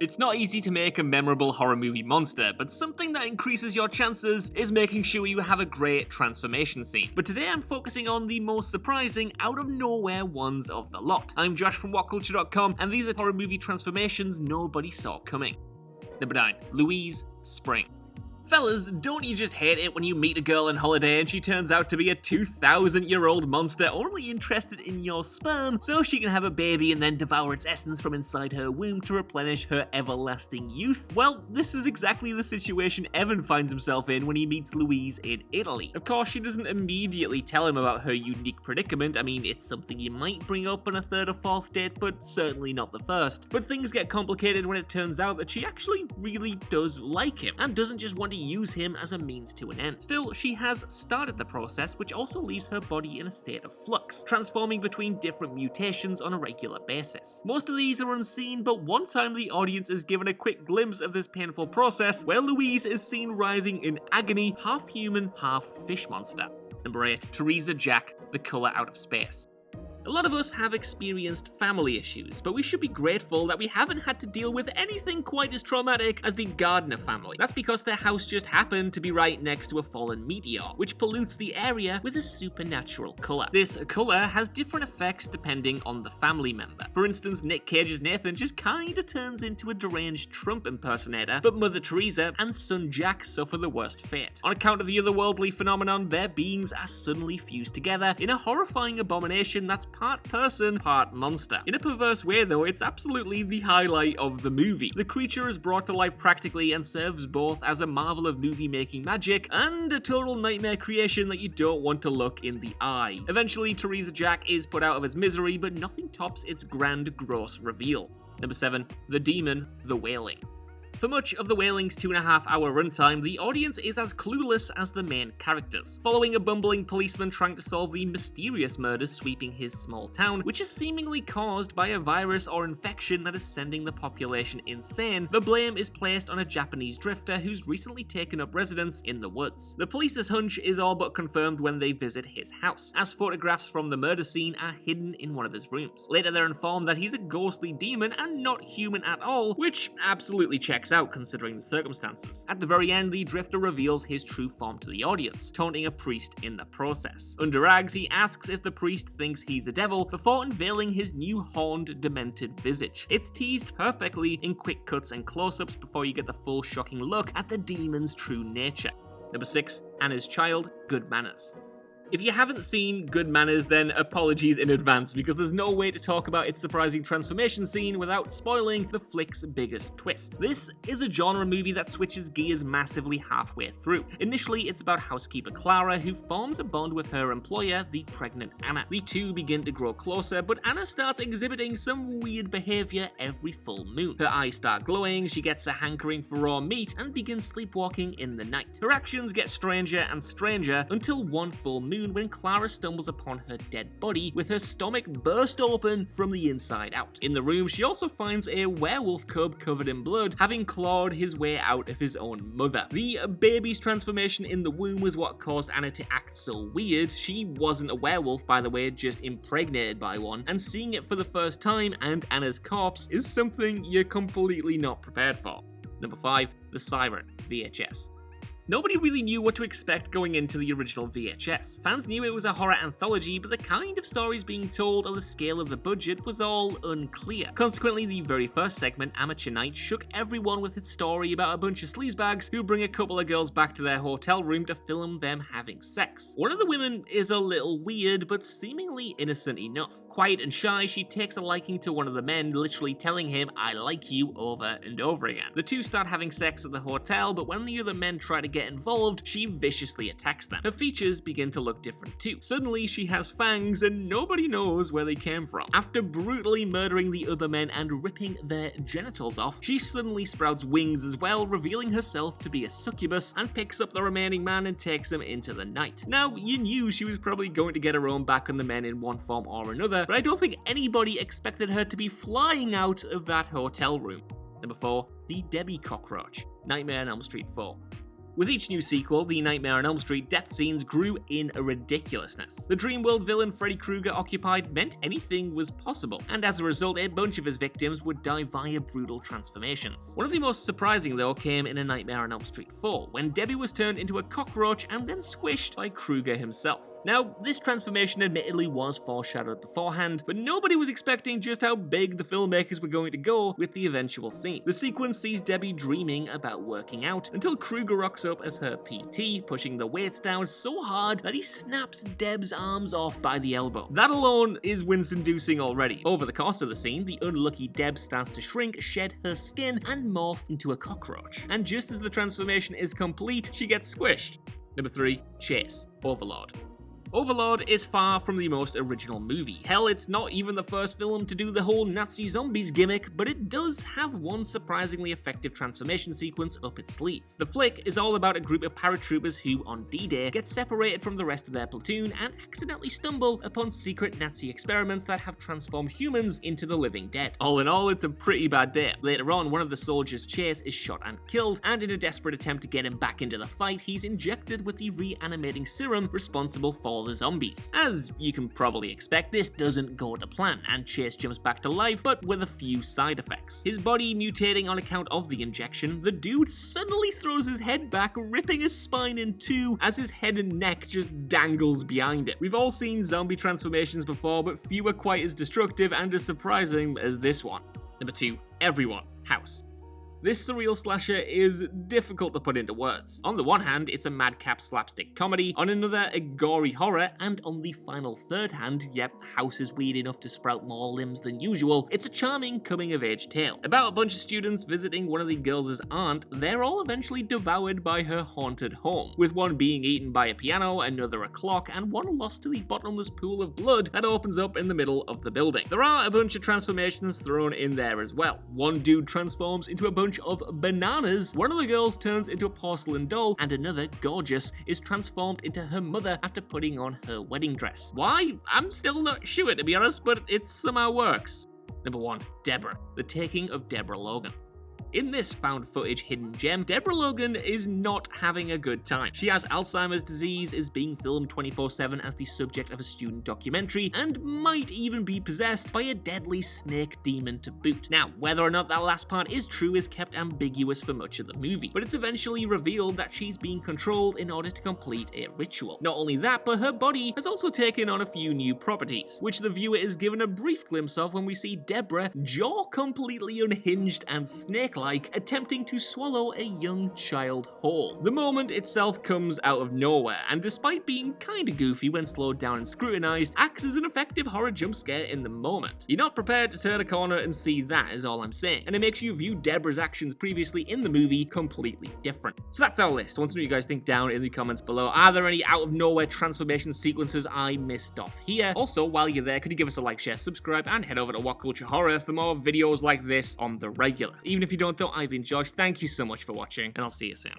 It's not easy to make a memorable horror movie monster, but something that increases your chances is making sure you have a great transformation scene. But today I'm focusing on the most surprising, out-of-nowhere ones of the lot. I'm Josh from Whatculture.com, and these are horror movie transformations nobody saw coming. Number 9. Louise, Spring. Fellas, don't you just hate it when you meet a girl on holiday and she turns out to be a 2,000-year-old monster only interested in your sperm so she can have a baby and then devour its essence from inside her womb to replenish her everlasting youth? Well, this is exactly the situation Evan finds himself in when he meets Louise in Italy. Of course, she doesn't immediately tell him about her unique predicament. I mean, it's something you might bring up on a third or fourth date, but certainly not the first. But things get complicated when it turns out that she actually really does like him and doesn't just want to use him as a means to an end. Still, she has started the process, which also leaves her body in a state of flux, transforming between different mutations on a regular basis. Most of these are unseen, but one time the audience is given a quick glimpse of this painful process, where Louise is seen writhing in agony, half human, half fish monster. Number 8. THERESA Jack, The Color Out of Space. A lot of us have experienced family issues, but we should be grateful that we haven't had to deal with anything quite as traumatic as the Gardner family. That's because their house just happened to be right next to a fallen meteor, which pollutes the area with a supernatural colour. This colour has different effects depending on the family member. For instance, Nick Cage's Nathan just kinda turns into a deranged Trump impersonator, but Mother Teresa and son Jack suffer the worst fate. On account of the otherworldly phenomenon, their beings are suddenly fused together in a horrifying abomination that's part person, part monster. In a perverse way though, it's absolutely the highlight of the movie. The creature is brought to life practically and serves both as a marvel of movie-making magic and a total nightmare creation that you don't want to look in the eye. Eventually, THERESA Jack is put out of his misery, but nothing tops its grand, gross reveal. Number 7. The Demon, The Wailing. For much of The Wailing's 2.5-hour runtime, the audience is as clueless as the main characters, following a bumbling policeman trying to solve the mysterious murders sweeping his small town, which is seemingly caused by a virus or infection that is sending the population insane. The blame is placed on a Japanese drifter who's recently taken up residence in the woods. The police's hunch is all but confirmed when they visit his house, as photographs from the murder scene are hidden in one of his rooms. Later they're informed that he's a ghostly demon and not human at all, which absolutely checks out considering the circumstances. At the very end, the drifter reveals his true form to the audience, taunting a priest in the process. Under rags, he asks if the priest thinks he's a devil before unveiling his new horned, demented visage. It's teased perfectly in quick cuts and close-ups before you get the full shocking look at the demon's true nature. Number 6. Anna's Child, Good Manners. If you haven't seen Good Manners, then apologies in advance, because there's no way to talk about its surprising transformation scene without spoiling the flick's biggest twist. This is a genre movie that switches gears massively halfway through. Initially, it's about housekeeper Clara, who forms a bond with her employer, the pregnant Anna. The two begin to grow closer, but Anna starts exhibiting some weird behavior every full moon. Her eyes start glowing, she gets a hankering for raw meat, and begins sleepwalking in the night. Her actions get stranger and stranger until one full moon when Clara stumbles upon her dead body with her stomach burst open from the inside out. In the room, she also finds a werewolf cub covered in blood, having clawed his way out of his own mother. The baby's transformation in the womb was what caused Anna to act so weird. She wasn't a werewolf, by the way, just impregnated by one, and seeing it for the first time and Anna's corpse is something you're completely not prepared for. Number 5. The Siren, VHS. Nobody really knew what to expect going into the original VHS. Fans knew it was a horror anthology, but the kind of stories being told or the scale of the budget was all unclear. Consequently, the very first segment, Amateur Night, shook everyone with its story about a bunch of sleazebags who bring a couple of girls back to their hotel room to film them having sex. One of the women is a little weird, but seemingly innocent enough. Quiet and shy, she takes a liking to one of the men, literally telling him, "I like you," over and over again. The two start having sex at the hotel, but when the other men try to get involved, she viciously attacks them. Her features begin to look different too. Suddenly, she has fangs and nobody knows where they came from. After brutally murdering the other men and ripping their genitals off, she suddenly sprouts wings as well, revealing herself to be a succubus, and picks up the remaining man and takes him into the night. Now, you knew she was probably going to get her own back on the men in one form or another, but I don't think anybody expected her to be flying out of that hotel room. Number 4. The Debbie Cockroach, Nightmare on Elm Street 4. With each new sequel, the Nightmare on Elm Street death scenes grew in a ridiculousness. The dream world villain Freddy Krueger occupied meant anything was possible, and as a result, a bunch of his victims would die via brutal transformations. One of the most surprising, though, came in A Nightmare on Elm Street 4, when Debbie was turned into a cockroach and then squished by Krueger himself. Now, this transformation admittedly was foreshadowed beforehand, but nobody was expecting just how big the filmmakers were going to go with the eventual scene. The sequence sees Debbie dreaming about working out, until Krueger rocks up as her PT, pushing the weights down so hard that he snaps Deb's arms off by the elbow. That alone is wince-inducing already. Over the course of the scene, the unlucky Deb starts to shrink, shed her skin, and morph into a cockroach. And just as the transformation is complete, she gets squished. Number 3. Chase. Overlord. Overlord is far from the most original movie. Hell, it's not even the first film to do the whole Nazi zombies gimmick, but it does have one surprisingly effective transformation sequence up its sleeve. The flick is all about a group of paratroopers who, on D-Day, get separated from the rest of their platoon and accidentally stumble upon secret Nazi experiments that have transformed humans into the living dead. All in all, it's a pretty bad day. Later on, one of the soldiers, Chase, is shot and killed, and in a desperate attempt to get him back into the fight, he's injected with the reanimating serum responsible for the zombies. As you can probably expect, this doesn't go to plan, and Chase jumps back to life, but with a few side effects. His body mutating on account of the injection, the dude suddenly throws his head back, ripping his spine in two as his head and neck just dangles behind it. We've all seen zombie transformations before, but few are quite as destructive and as surprising as this one. Number 2. Everyone. House. This surreal slasher is difficult to put into words. On the one hand, it's a madcap slapstick comedy, on another, a gory horror, and on the final third hand, yep, House is weird enough to sprout more limbs than usual, it's a charming coming-of-age tale. About a bunch of students visiting one of the girls' aunt, they're all eventually devoured by her haunted home, with one being eaten by a piano, another a clock, and one lost to the bottomless pool of blood that opens up in the middle of the building. There are a bunch of transformations thrown in there as well. One dude transforms into a bunch of bananas, one of the girls turns into a porcelain doll, and another, Gorgeous, is transformed into her mother after putting on her wedding dress. Why? I'm still not sure, to be honest, but it somehow works. Number 1. Deborah. The Taking of Deborah Logan. In this found footage hidden gem, Deborah Logan is not having a good time. She has Alzheimer's disease, is being filmed 24/7 as the subject of a student documentary, and might even be possessed by a deadly snake demon to boot. Now, whether or not that last part is true is kept ambiguous for much of the movie, but it's eventually revealed that she's being controlled in order to complete a ritual. Not only that, but her body has also taken on a few new properties, which the viewer is given a brief glimpse of when we see Deborah, jaw completely unhinged and snake-like, attempting to swallow a young child whole. The moment itself comes out of nowhere, and despite being kinda goofy when slowed down and scrutinized, acts as an effective horror jump scare in the moment. You're not prepared to turn a corner and see that, is all I'm saying, and it makes you view Deborah's actions previously in the movie completely different. So that's our list. I want to know what you guys think down in the comments below. Are there any out of nowhere transformation sequences I missed off here? Also, while you're there, could you give us a like, share, subscribe, and head over to Whatculture Horror for more videos like this on the regular. Even if you don't, though, I've been Josh. Thank you so much for watching, and I'll see you soon.